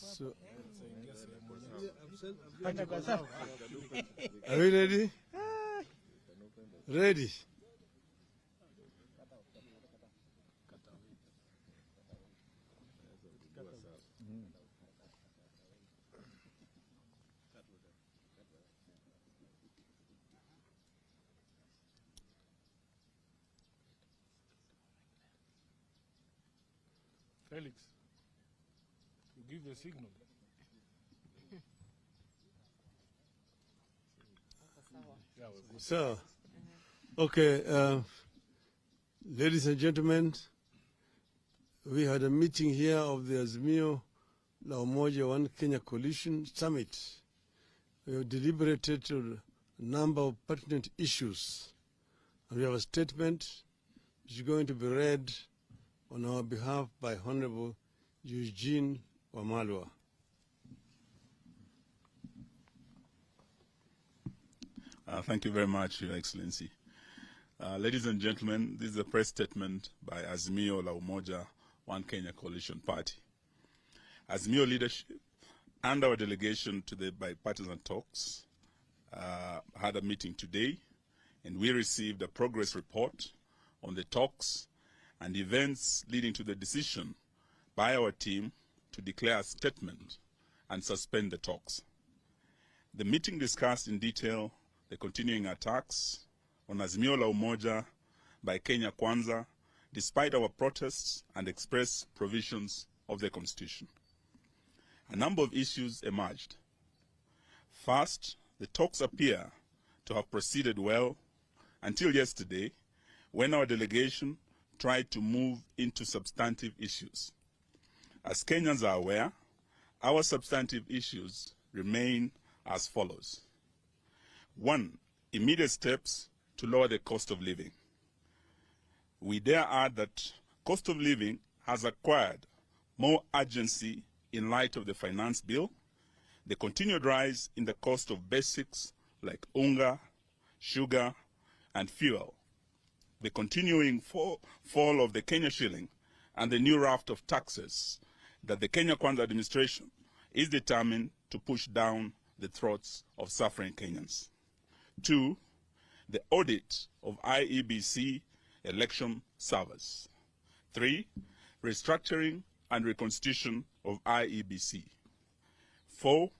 So, are we ready? Ready. Felix, you give a signal. So, okay, ladies and gentlemen, we had a meeting here of the Azimio la Umoja One Kenya Coalition Summit. We have deliberated on a number of pertinent issues. And we have a statement which is going to be read on our behalf by Honorable Eugene Wamalwa. Thank you very much, Your Excellency. Ladies and gentlemen, this is a press statement by Azimio la Umoja One Kenya Coalition Party. Azimio leadership and our delegation to the bipartisan talks had a meeting today, and we received a progress report on the talks and events leading to the decision by our team to declare a statement and suspend the talks. The meeting discussed in detail the continuing attacks on Azimio la Umoja by Kenya Kwanza, despite our protests and express provisions of the Constitution. A number of issues emerged. First, the talks appear to have proceeded well until yesterday, when our delegation tried to move into substantive issues. As Kenyans are aware, our substantive issues remain as follows. 1. Immediate steps to lower the cost of living. We dare add that cost of living has acquired more urgency in light of the finance bill, the continued rise in the cost of basics like unga, sugar, and fuel, the continuing fall of the Kenya shilling, and the new raft of taxes that the Kenya Kwanza administration is determined to push down the throats of suffering Kenyans. 2, the audit of IEBC election servers. 3, restructuring and reconstitution of IEBC. 4,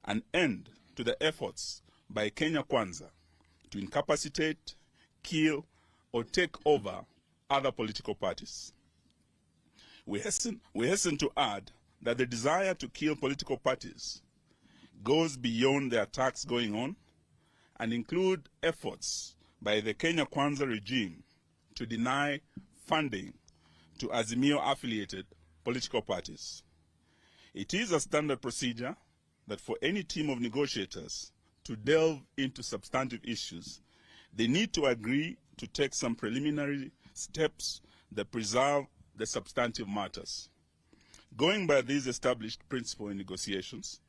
an end to the efforts by Kenya Kwanza to incapacitate, kill, or take over other political parties. We hasten to add that the desire to kill political parties goes beyond the attacks going on and include efforts by the Kenya Kwanza regime to deny funding to Azimio-affiliated political parties. It is a standard procedure that for any team of negotiators to delve into substantive issues, they need to agree to take some preliminary steps that preserve the substantive matters. Going by these established principles in negotiations,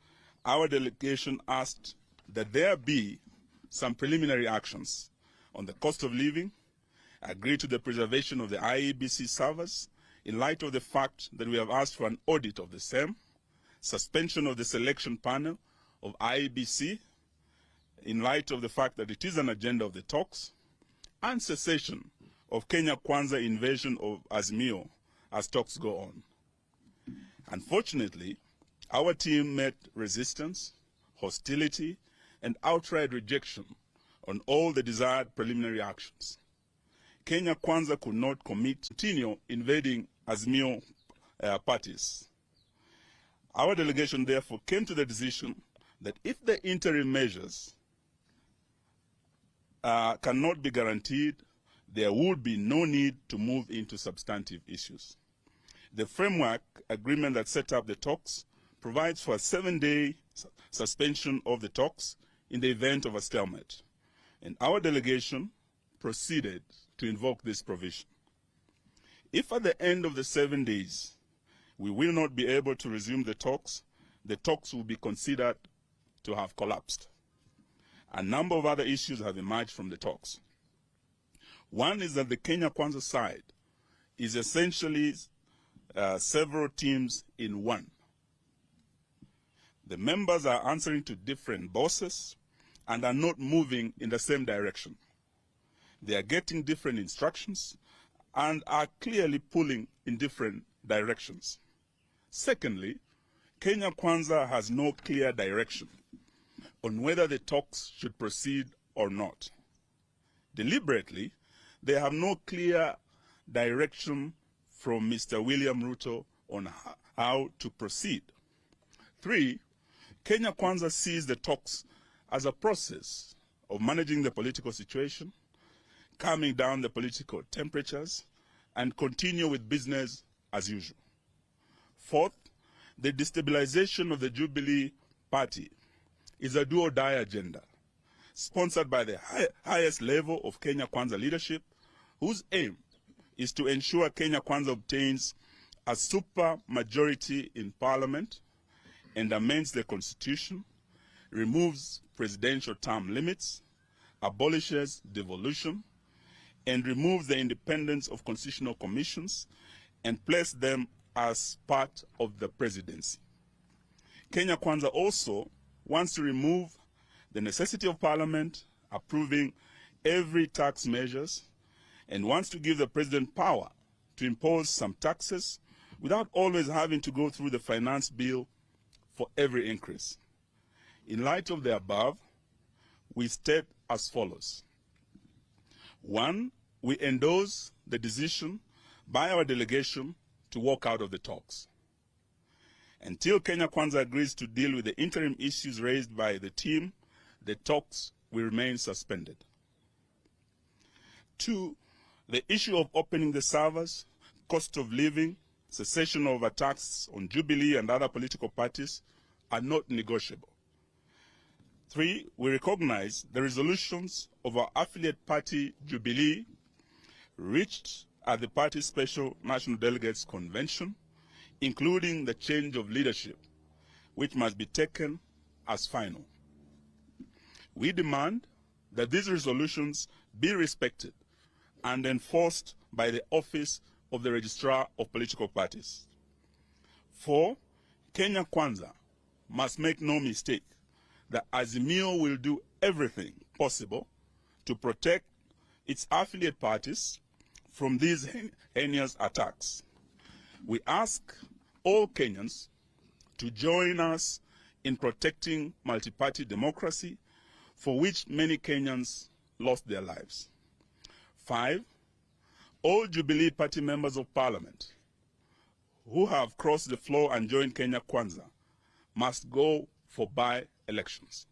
our delegation asked that there be some preliminary actions on the cost of living, agree to the preservation of the IEBC servers in light of the fact that we have asked for an audit of the same, suspension of the selection panel of IEBC in light of the fact that it is an agenda of the talks, and cessation of Kenya Kwanza invasion of Azimio as talks go on. Unfortunately, our team met resistance, hostility, and outright rejection on all the desired preliminary actions. Kenya Kwanza could not commit to continue invading Azimio parties. Our delegation therefore came to the decision that if the interim measures cannot be guaranteed, there would be no need to move into substantive issues. The framework agreement that set up the talks provides for a 7-day suspension of the talks in the event of a stalemate, and our delegation proceeded to invoke this provision. If at the end of the 7 days we will not be able to resume the talks will be considered to have collapsed. A number of other issues have emerged from the talks. One is that the Kenya Kwanza side is essentially several teams in one. The members are answering to different bosses and are not moving in the same direction. They are getting different instructions and are clearly pulling in different directions. Secondly, Kenya Kwanza has no clear direction on whether the talks should proceed or not. Deliberately, they have no clear direction from Mr. William Ruto on how to proceed. 3, Kenya Kwanza sees the talks as a process of managing the political situation, calming down the political temperatures, and continue with business as usual. 4th, the destabilization of the Jubilee Party is a do-or-die agenda, sponsored by the highest level of Kenya Kwanza leadership, whose aim is to ensure Kenya Kwanza obtains a super majority in parliament and amends the constitution, removes presidential term limits, abolishes devolution, and removes the independence of constitutional commissions and place them as part of the presidency. Kenya Kwanza also wants to remove the necessity of parliament approving every tax measures and wants to give the president power to impose some taxes without always having to go through the finance bill for every increase. In light of the above, we state as follows. 1, we endorse the decision by our delegation to walk out of the talks. Until Kenya Kwanza agrees to deal with the interim issues raised by the team, the talks will remain suspended. 2, the issue of opening the servers, cost of living, cessation of attacks on Jubilee and other political parties are not negotiable. 3, we recognize the resolutions of our affiliate party, Jubilee, reached at the party's Special National Delegates Convention, including the change of leadership, which must be taken as final. We demand that these resolutions be respected and enforced by the Office of the Registrar of Political Parties. 4, Kenya Kwanza must make no mistake that Azimio will do everything possible to protect its affiliate parties from these heinous attacks. We ask all Kenyans to join us in protecting multi-party democracy, for which many Kenyans lost their lives. 5, all Jubilee Party members of Parliament who have crossed the floor and joined Kenya Kwanza must go for by-elections.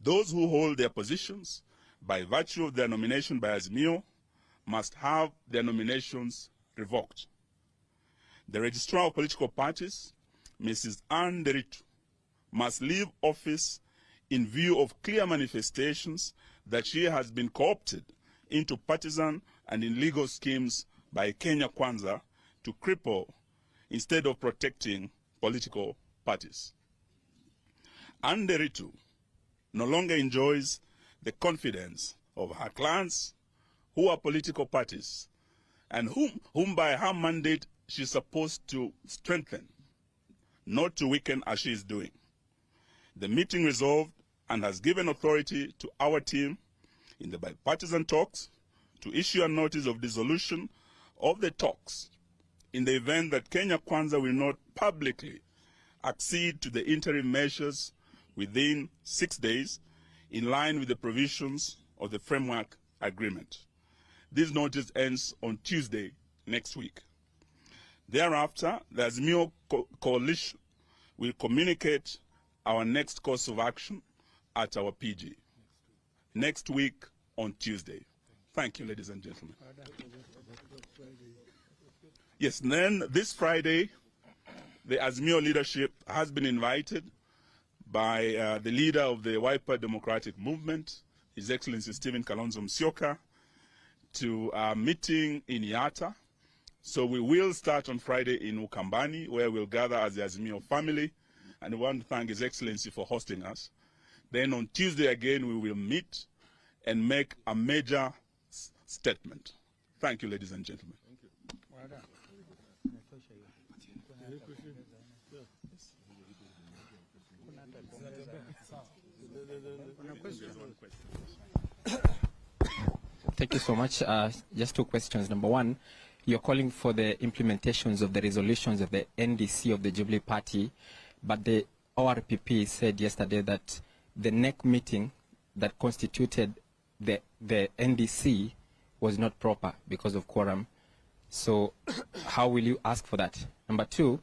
Those who hold their positions by virtue of their nomination by Azimio must have their nominations revoked. The Registrar of Political Parties, Mrs. Nderitu, must leave office in view of clear manifestations that she has been co-opted into partisan and illegal schemes by Kenya Kwanza to cripple instead of protecting political parties. Nderitu no longer enjoys the confidence of her clans, who are political parties, and whom by her mandate she is supposed to strengthen, not to weaken as she is doing. The meeting resolved and has given authority to our team in the bipartisan talks to issue a notice of dissolution of the talks in the event that Kenya Kwanza will not publicly accede to the interim measures within 6 days, in line with the provisions of the framework agreement. This notice ends on Tuesday next week. Thereafter, the Azimio coalition will communicate our next course of action at our PG next week on Tuesday. Thank you, ladies and gentlemen. Yes, then this Friday, the Azimio leadership has been invited by the leader of the Wiper Democratic Movement, His Excellency Stephen Kalonzo Musyoka, to a meeting in Yatta. So we will start on Friday in Ukambani, where we'll gather as the Azimio family, and we want to thank His Excellency for hosting us. Then on Tuesday again, we will meet and make a major statement. Thank you, ladies and gentlemen. Thank you. Well done. Thank you so much. Just two questions. Number one, you're calling for the implementations of the resolutions of the NDC of the Jubilee Party, but the ORPP said yesterday that the NEC meeting that constituted the NDC was not proper because of quorum. So how will you ask for that? Number two,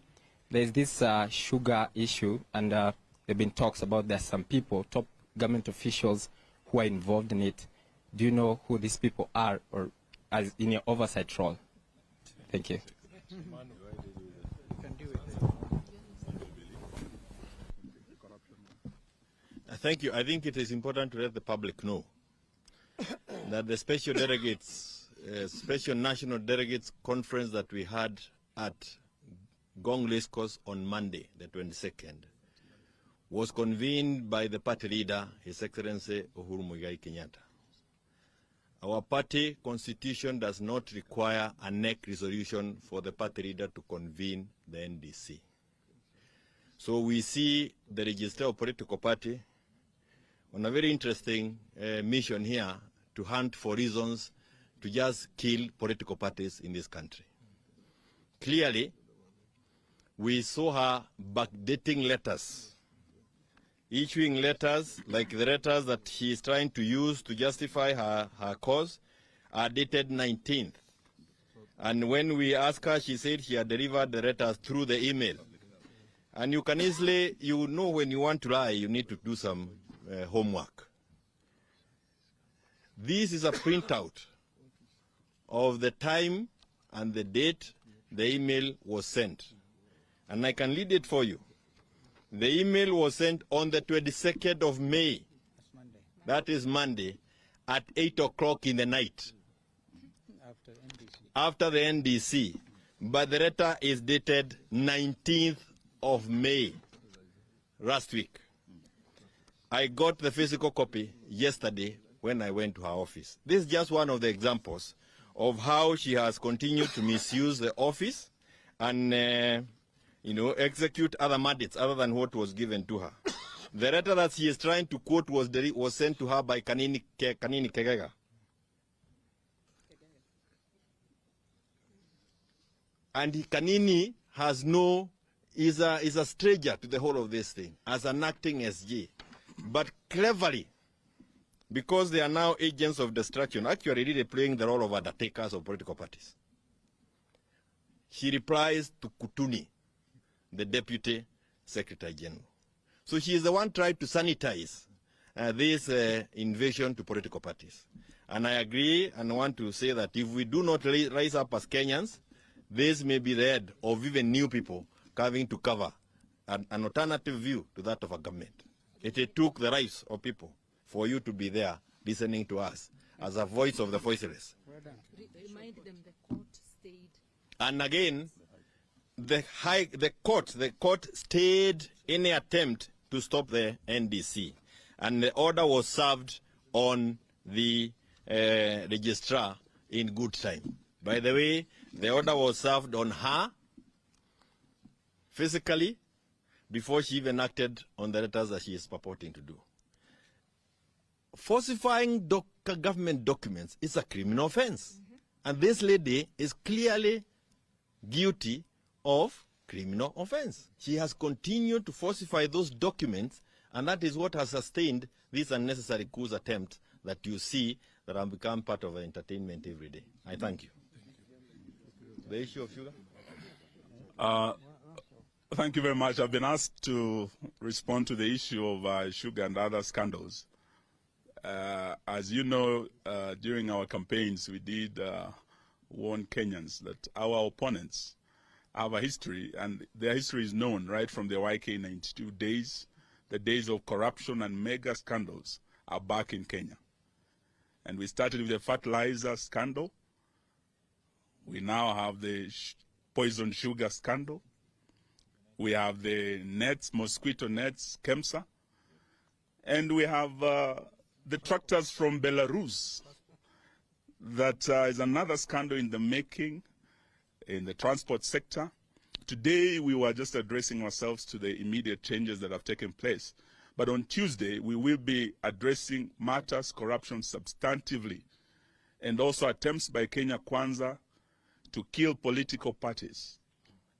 there's this sugar issue, and there have been talks about there's some people, top government officials, who are involved in it. Do you know who these people are, or as in your oversight role? Thank you. Thank you. I think it is important to let the public know that the special delegates, special national delegates conference that we had at Gong Race Course on Monday, the 22nd, was convened by the party leader, His Excellency Uhuru Muigai Kenyatta. Our party constitution does not require a NEC resolution for the party leader to convene the NDC. So we see the Register of Political Party on a very interesting mission here to hunt for reasons to just kill political parties in this country. Clearly, we saw her backdating letters, issuing letters like the letters that she is trying to use to justify her cause are dated 19th. And when we asked her, she said she had delivered the letters through the email. And you can easily, you know when you want to lie, you need to do some homework. This is a printout of the time and the date the email was sent. And I can read it for you. The email was sent on the 22nd of May. That is Monday, at 8 o'clock in the night. After the NDC. But the letter is dated 19th of May, last week. I got the physical copy yesterday when I went to her office. This is just one of the examples of how she has continued to misuse the office and execute other mandates other than what was given to her. The letter that she is trying to quote was sent to her by Kanini Kegega. And Kanini is a stranger to the whole of this thing as an acting SG. But cleverly, because they are now agents of destruction, actually really playing the role of undertakers of political parties, she replies to Kutuni, the Deputy Secretary General. So she is the one trying to sanitize this invasion to political parties. And I agree and want to say that if we do not rise up as Kenyans, this may be the end of even new people coming to cover an alternative view to that of a government. It took the lives of people for you to be there listening to us as a voice of the voiceless. Remind them the court stayed. And again, the court stayed any attempt to stop the NDC, and the order was served on the registrar in good time. By the way, the order was served on her physically before she even acted on the letters that she is purporting to do. Falsifying government documents is a criminal offense. And this lady is clearly guilty of criminal offense. She has continued to falsify those documents, and that is what has sustained these unnecessary coup attempts that you see that have become part of our entertainment every day. I thank you. The issue of sugar? Thank you very much. I've been asked to respond to the issue of sugar and other scandals. As you know, during our campaigns, we did warn Kenyans that our opponents have a history, and their history is known right from the YK92 days. The days of corruption and mega scandals are back in Kenya. And we started with the fertilizer scandal. We now have the poison sugar scandal. We have the nets, mosquito nets, KEMSA. And we have the tractors from Belarus. That is another scandal in the making in the transport sector. Today, we were just addressing ourselves to the immediate changes that have taken place. But on Tuesday, we will be addressing matters, corruption substantively, and also attempts by Kenya Kwanza to kill political parties.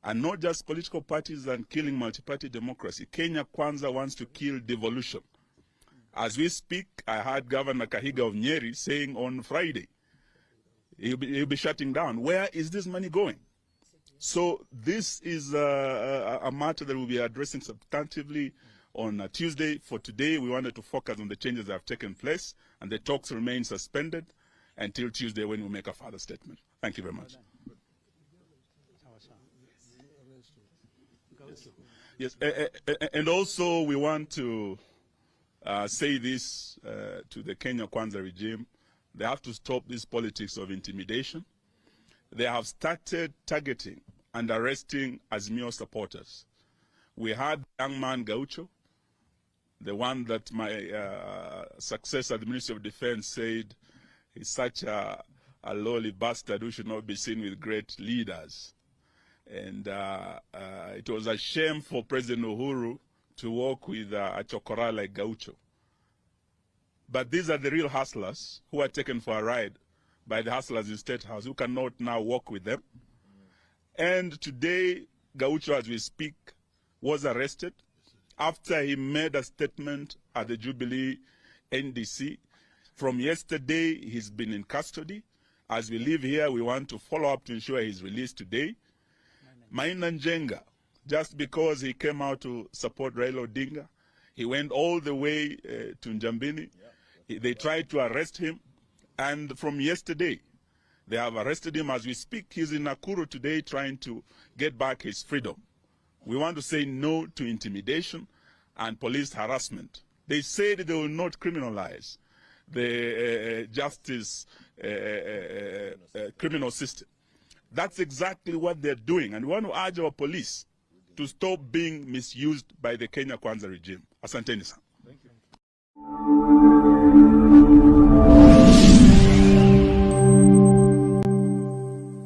And not just political parties and killing multi-party democracy. Kenya Kwanza wants to kill devolution. As we speak, I heard Governor Kahiga of Nyeri saying on Friday, he'll be shutting down. Where is this money going? So this is a matter that we'll be addressing substantively on Tuesday. For today, we wanted to focus on the changes that have taken place, and the talks remain suspended until Tuesday when we make a further statement. Thank you very much. Yes, and also we want to say this to the Kenya Kwanza regime. They have to stop this politics of intimidation. They have started targeting and arresting Azimio supporters. We had the young man Gaucho, the one that my successor at the Ministry of Defense said he's such a lowly bastard who should not be seen with great leaders. And it was a shame for President Uhuru to work with a chokora like Gaucho. But these are the real hustlers who are taken for a ride by the hustlers in State House, who cannot now work with them. And today, Gaucho, as we speak, was arrested after he made a statement at the Jubilee NDC. From yesterday, he's been in custody. As we leave here, we want to follow up to ensure he's released today. Maina Njenga, just because he came out to support Raila Odinga, he went all the way to Njambini. They tried to arrest him. And from yesterday, they have arrested him. As we speak, he's in Nakuru today trying to get back his freedom. We want to say no to intimidation and police harassment. They said they will not criminalize the justice criminal system. That's exactly what they're doing. And we want to urge our police to stop being misused by the Kenya Kwanza regime. Asanteni sana. Thank you.